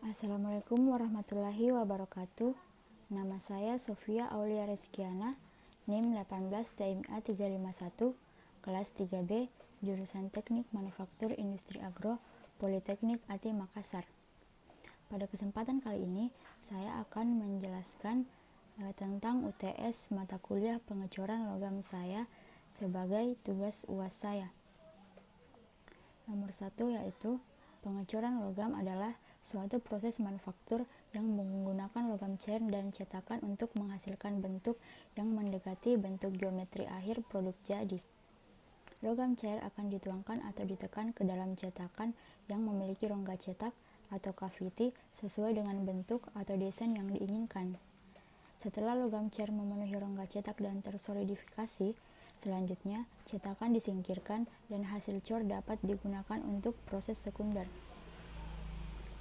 Assalamualaikum warahmatullahi wabarakatuh. Nama saya Sofia Aulia Reskiana, NIM 18 TMA 351, kelas 3B, jurusan Teknik Manufaktur Industri Agro, Politeknik ATI Makassar. Pada kesempatan kali ini, saya akan menjelaskan tentang UTS mata kuliah pengecoran logam saya sebagai tugas UAS saya. Nomor 1 yaitu pengecoran logam adalah suatu proses manufaktur yang menggunakan logam cair dan cetakan untuk menghasilkan bentuk yang mendekati bentuk geometri akhir produk jadi. Logam cair akan dituangkan atau ditekan ke dalam cetakan yang memiliki rongga cetak atau cavity sesuai dengan bentuk atau desain yang diinginkan. Setelah logam cair memenuhi rongga cetak dan tersolidifikasi, selanjutnya cetakan disingkirkan dan hasil cor dapat digunakan untuk proses sekunder.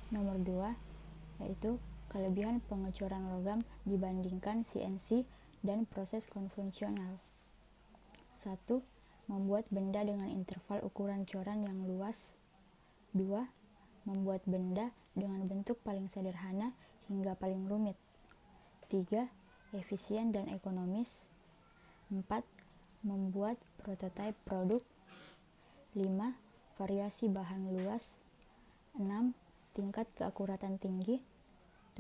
Nomor 2 yaitu kelebihan pengecoran logam dibandingkan CNC dan proses konvensional. 1. Membuat benda dengan interval ukuran coran yang luas. 2. Membuat benda dengan bentuk paling sederhana hingga paling rumit. 3. Efisien dan ekonomis. 4. Membuat prototipe produk. 5. Variasi bahan luas. 6. Tingkat keakuratan tinggi.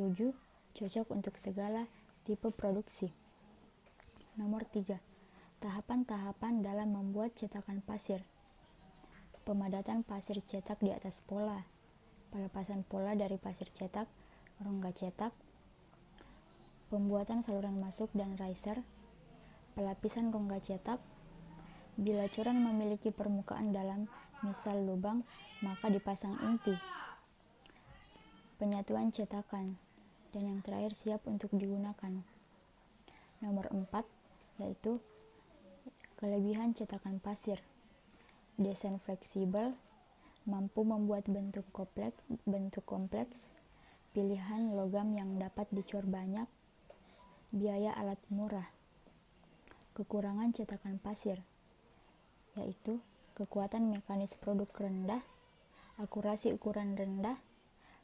7. Cocok untuk segala tipe produksi. Nomor 3. Tahapan-tahapan dalam membuat cetakan pasir. Pemadatan pasir cetak di atas pola, pelepasan pola dari pasir cetak, rongga cetak, pembuatan saluran masuk dan riser, pelapisan rongga cetak. Bila coran memiliki permukaan dalam, misal lubang, maka dipasang inti. Penyatuan cetakan, dan yang terakhir siap untuk digunakan. Nomor 4 yaitu kelebihan cetakan pasir. Desain fleksibel, mampu membuat bentuk kompleks, pilihan logam yang dapat dicor banyak, biaya alat murah. Kekurangan cetakan pasir yaitu kekuatan mekanis produk rendah, akurasi ukuran rendah,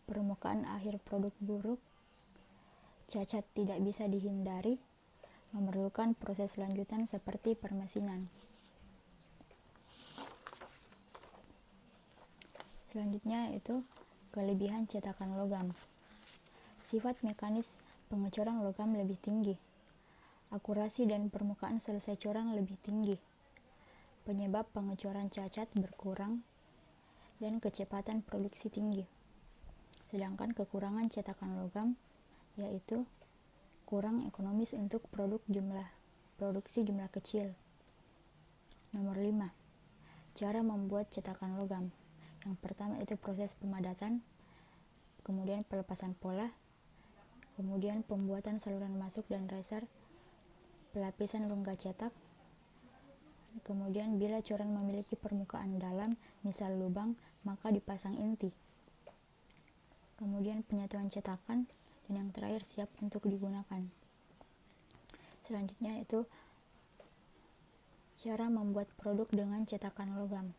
permukaan akhir produk buruk, cacat tidak bisa dihindari, memerlukan proses lanjutan seperti permesinan. Selanjutnya yaitu kelebihan cetakan logam. Sifat mekanis pengecoran logam lebih tinggi, akurasi dan permukaan selesai coran lebih tinggi, penyebab pengecoran cacat berkurang, dan kecepatan produksi tinggi. Sedangkan kekurangan cetakan logam yaitu kurang ekonomis untuk produksi jumlah kecil. Nomor 5. Cara membuat cetakan logam. Yang pertama itu proses pemadatan, kemudian pelepasan pola, kemudian pembuatan saluran masuk dan riser, pelapisan rongga cetak, kemudian bila coran memiliki permukaan dalam, misal lubang, maka dipasang inti. Kemudian penyatuan cetakan, dan yang terakhir siap untuk digunakan. Selanjutnya itu cara membuat produk dengan cetakan logam.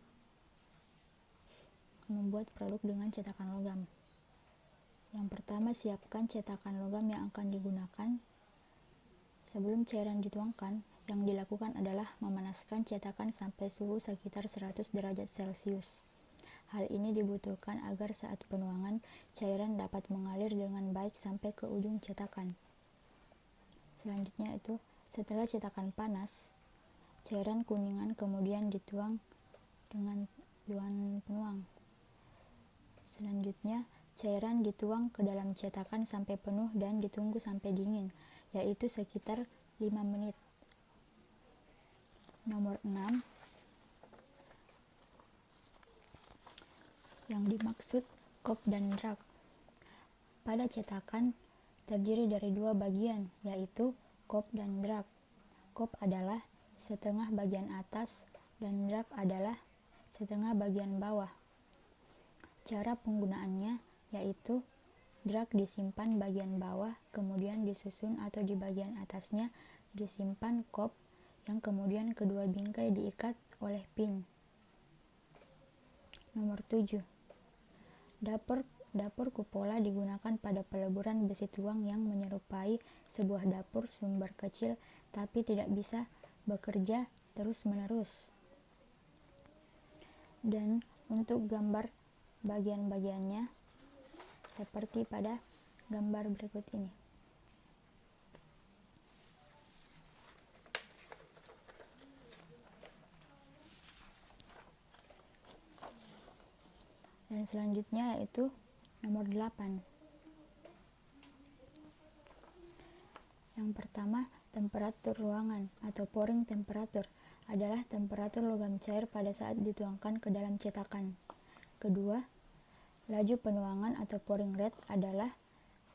Yang pertama, siapkan cetakan logam yang akan digunakan. Sebelum cairan dituangkan, yang dilakukan adalah memanaskan cetakan sampai suhu sekitar 100 derajat Celcius. Hal ini dibutuhkan agar saat penuangan, cairan dapat mengalir dengan baik sampai ke ujung cetakan. Selanjutnya itu, setelah cetakan panas, cairan kuningan kemudian dituang dengan tuan penuang. Selanjutnya, cairan dituang ke dalam cetakan sampai penuh dan ditunggu sampai dingin, yaitu sekitar 5 menit. Nomor 6. Yang dimaksud kop dan drag. Pada cetakan terdiri dari dua bagian, yaitu kop dan drag. Kop adalah setengah bagian atas dan drag adalah setengah bagian bawah. Cara penggunaannya yaitu drag disimpan bagian bawah, kemudian disusun atau di bagian atasnya disimpan kop yang kemudian kedua bingkai diikat oleh pin. Nomor 7. Dapur Dapur kupola digunakan pada peleburan besi tuang yang menyerupai sebuah dapur sumber kecil tapi tidak bisa bekerja terus-menerus. Dan untuk gambar bagian-bagiannya seperti pada gambar berikut ini. Dan selanjutnya yaitu nomor 8. Yang pertama, temperatur ruangan atau pouring temperature adalah temperatur logam cair pada saat dituangkan ke dalam cetakan. Kedua, laju penuangan atau pouring rate adalah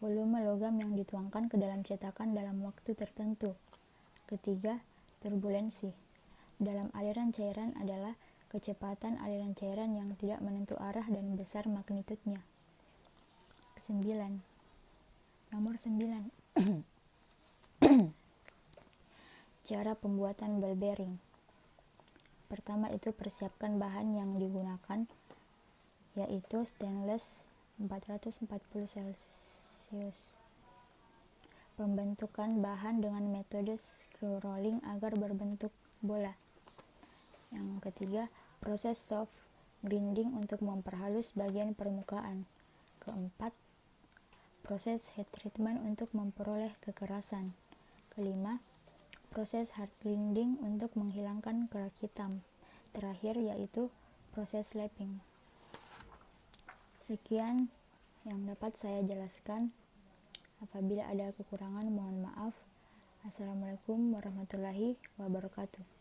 volume logam yang dituangkan ke dalam cetakan dalam waktu tertentu. Ketiga, turbulensi dalam aliran cairan adalah kecepatan aliran cairan yang tidak menentu arah dan besar magnitudenya. Nomor 9. Cara pembuatan ball bearing. Pertama itu persiapkan bahan yang digunakan, yaitu stainless 440 Celcius. Pembentukan bahan dengan metode screw rolling agar berbentuk bola. Yang ketiga, proses soft grinding untuk memperhalus bagian permukaan. Keempat, proses heat treatment untuk memperoleh kekerasan. Kelima, proses hard grinding untuk menghilangkan kerak hitam. Terakhir yaitu proses slapping. Sekian yang dapat saya jelaskan. Apabila ada kekurangan mohon maaf. Assalamualaikum warahmatullahi wabarakatuh.